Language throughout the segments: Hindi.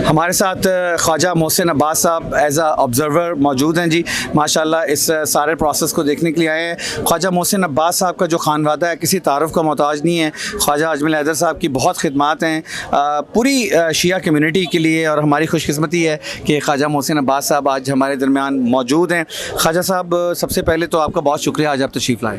हमारे साथ ख्वाजा मोहसिन अब्बास साहब एज अ ऑब्जर्वर मौजूद हैं जी। माशाल्लाह इस सारे प्रोसेस को देखने के लिए आए हैं। ख्वाजा मोहसिन अब्बास साहब का जो खानवादा है किसी तारुफ का मोहताज नहीं है। ख्वाजा अजमल हैदर साहब की बहुत खिदमात हैं पूरी शिया कम्युनिटी के लिए, और हमारी खुशकिस्मती है कि ख्वाजा मोहसिन अब्बास साहब आज हमारे दरमियान मौजूद हैं। ख्वाजा साहब, सबसे पहले तो आपका बहुत शुक्रिया, आज आप तशरीफ़ लाए।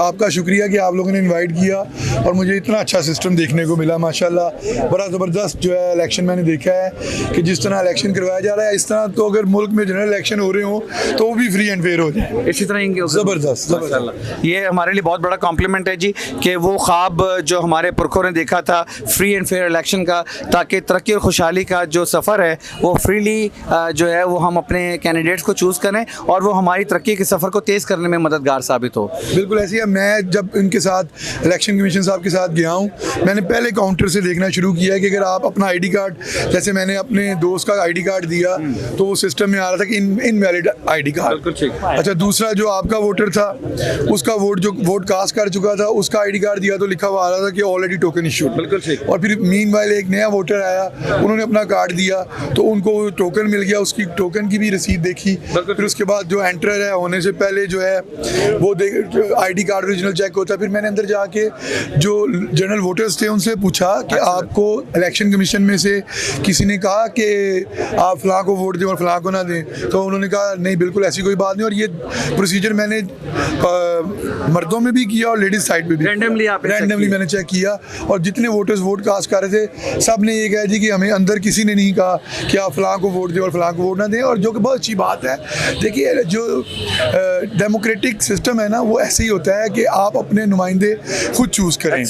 आपका शुक्रिया कि आप लोगों ने इनवाइट किया और मुझे इतना अच्छा सिस्टम देखने को मिला। माशाल्लाह बड़ा ज़बरदस्त जो है इलेक्शन मैंने देखा है कि जिस तरह इलेक्शन करवाया जा रहा है, इस तरह तो अगर मुल्क में जनरल इलेक्शन हो रहे हों तो वो भी फ्री एंड फेयर हो जाए, इसी तरह ज़बरदस्त। ये हमारे लिए बहुत बड़ा कॉम्प्लीमेंट है जी कि वो ख्वाब जो हमारे पुरखों ने देखा था फ्री एंड फेयर इलेक्शन का, ताकि तरक्की और खुशहाली का जो सफ़र है वो फ्रीली जो है वो हम अपने कैंडिडेट्स को चूज़ करें और वो हमारी तरक्की के सफ़र को तेज़ करने में मददगार साबित हो। बिल्कुल ऐसे ही मैं जब इनके साथ इलेक्शन कमीशन साहब के साथ गया हूँ, मैंने पहले काउंटर से देखना शुरू किया है कि अगर आप अपना आईडी कार्ड, जैसे मैंने अपने दोस्त का आईडी कार्ड दिया तो वो सिस्टम में आ रहा था कि इनवैलिड आईडी कार्ड। अच्छा, दूसरा जो आपका वोटर था उसका वोट कास्ट कर चुका था, उसका आईडी कार्ड दिया तो लिखा हुआ आ रहा था कि ऑलरेडी टोकन इशूड। और फिर मीनवाइल एक नया वोटर आया, उन्होंने अपना कार्ड दिया तो उनको टोकन मिल गया, उसकी टोकन की भी रसीद देखी। फिर उसके बाद जो एंटर है होने से पहले जो है वो आईडी कार्ड ओरिजिनल चेक होता है। फिर मैंने अंदर जाके जो जनरल वोटर्स थे उनसे पूछा कि आपको इलेक्शन कमीशन में से किसी ने कहा कि आप फलां को वोट दें और फलां को ना दें, तो उन्होंने कहा नहीं, बिल्कुल ऐसी कोई बात नहीं। और ये प्रोसीजर मैंने मर्दों में भी किया और लेडीज साइड पे भी रैंडमली मैंने चेक किया, और जितने वोटर्स वोट कास्ट कर रहे थे सब ने ये कहा जी कि हमें अंदर किसी ने नहीं कहा कि आप फलां को वोट दें और फलां को वोट ना दें। और जो कि बहुत अच्छी बात है। देखिए, जो डेमोक्रेटिक सिस्टम है ना, वो ऐसे ही होता है कि आप अपने नुमाइंदे खुद चूज़ करें।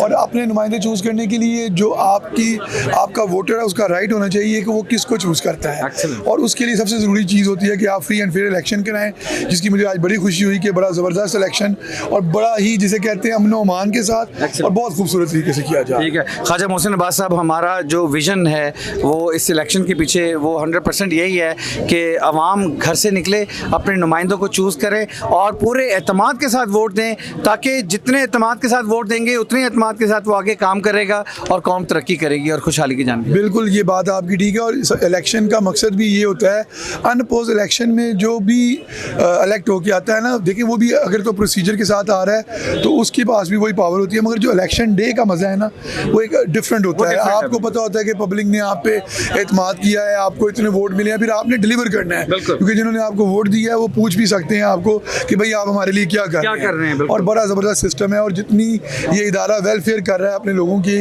और अपने नुमाइंदे चूज़ करने के लिए जो आपका वोटर है उसका राइट होना चाहिए कि वो किसको चूज़ करता है। और उसके लिए सबसे ज़रूरी चीज़ होती है कि आप फ्री एंड फेयर इलेक्शन कराएं, जिसकी मुझे आज बड़ी खुशी हुई कि बड़ा ज़बरदस्त इलेक्शन और बड़ा ही जिसे कहते हैं अमन अमान के साथ और बहुत खूबसूरत तरीके से किया जाए। ठीक है ख्वाजा मोहसिन अब्बास साहब, हमारा जो विज़न है वो इस इलेक्शन के पीछे वो 100% यही है कि अवाम घर से निकले, अपने नुमाइंदों को चूज़ करें और पूरे एतमाद के साथ वोट दें, ताकि जितने एतमाद के साथ वोट देंगे उतने एतमाद के साथ वो आगे काम करेगा और कौम तरक्की करेगी और खुशहाली की जान। बिल्कुल, ये बात आपकी ठीक है। और इलेक्शन का मकसद भी ये होता है, अनअपोज इलेक्शन में जो भी इलेक्ट होके आता है ना, देखिए वो भी अगर तो प्रोसीजर के साथ आ रहा है तो उसके पास भी वही पावर होती है, मगर जो इलेक्शन डे का मज़ा है ना वो एक डिफरेंट होता है। आपको पता होता है कि पब्लिक ने आप पे एतमाद किया है, आपको इतने वोट मिले हैं, फिर आपने डिलीवर करना है, क्योंकि जिन्होंने आपको वोट दिया है वो पूछ भी सकते हैं आपको कि भाई आप हमारे लिए क्या कर रहे हैं। और बड़ा ज़बरदस्त सिस्टम है। और जितनी ये इदारा वेलफेयर कर रहा है अपने लोगों की,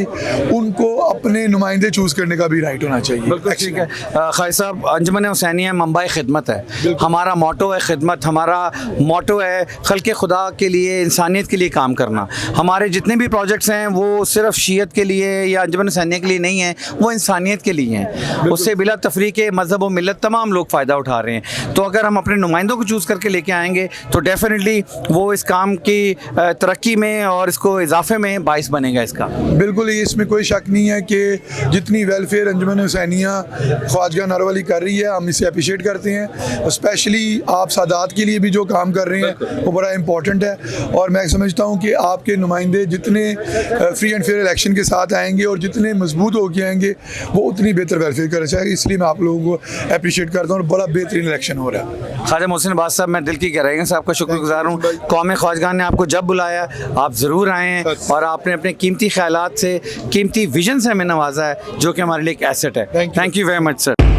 उनको अपने नुमाइंदे चूज़ करने का भी राइट होना चाहिए। बिल्कुल ठीक है ख्वाजा साहब, अंजुमन हुसैनिया मंबा खिदमत है, हमारा मोटो है खिदमत, हमारा मोटो है खल्क़े खुदा के लिए, इंसानियत के लिए काम करना। हमारे जितने भी प्रोजेक्ट्स हैं वो सिर्फ शीयत के लिए या अंजुमन हुसैनिया के लिए नहीं है, वो इंसानियत के लिए हैं। उससे बिला तफरीक़ मज़हब और मिलत तमाम लोग फ़ायदा उठा रहे हैं। तो अगर हम अपने नुमाइंदों को चूज़ करके लेके आएंगे तो डेफिनेटली वो इस काम की तरक्की में और इसको इजाफे में बाइस बनेगा इसका। बिल्कुल, इसमें कोई शक नहीं है कि जितनी वेलफेयर अंजुमन हुसैनिया ख्वाजगा नारोवाली कर रही है, हम इसे अप्रिशिएट करते हैं। स्पेशली आप सादात के लिए भी जो काम कर रहे हैं वो बड़ा इंपॉर्टेंट है। और मैं समझता हूँ कि आपके नुमाइंदे जितने फ्री एंड फेयर इलेक्शन के साथ आएंगे और जितने मजबूत होकर आएंगे वो उतनी बेहतर वेलफेयर कर जाएगी। इसलिए मैं आप लोगों को अप्रिशिएट करता हूँ और बड़ा बेहतरीन इलेक्शन हो रहा है। ख्वाजा मोहसिन अब्बास साहब, मैं दिल की गहराइयों से आपका शुक्रगुजार हूँ। कौम ख्वाजगान ने आपको जब बुलाया आप ज़रूर आए हैं और आपने अपने कीमती ख्यालात से, कीमती विजन से हमें नवाजा है, जो कि हमारे लिए एक एसेट है। Thank you very much sir.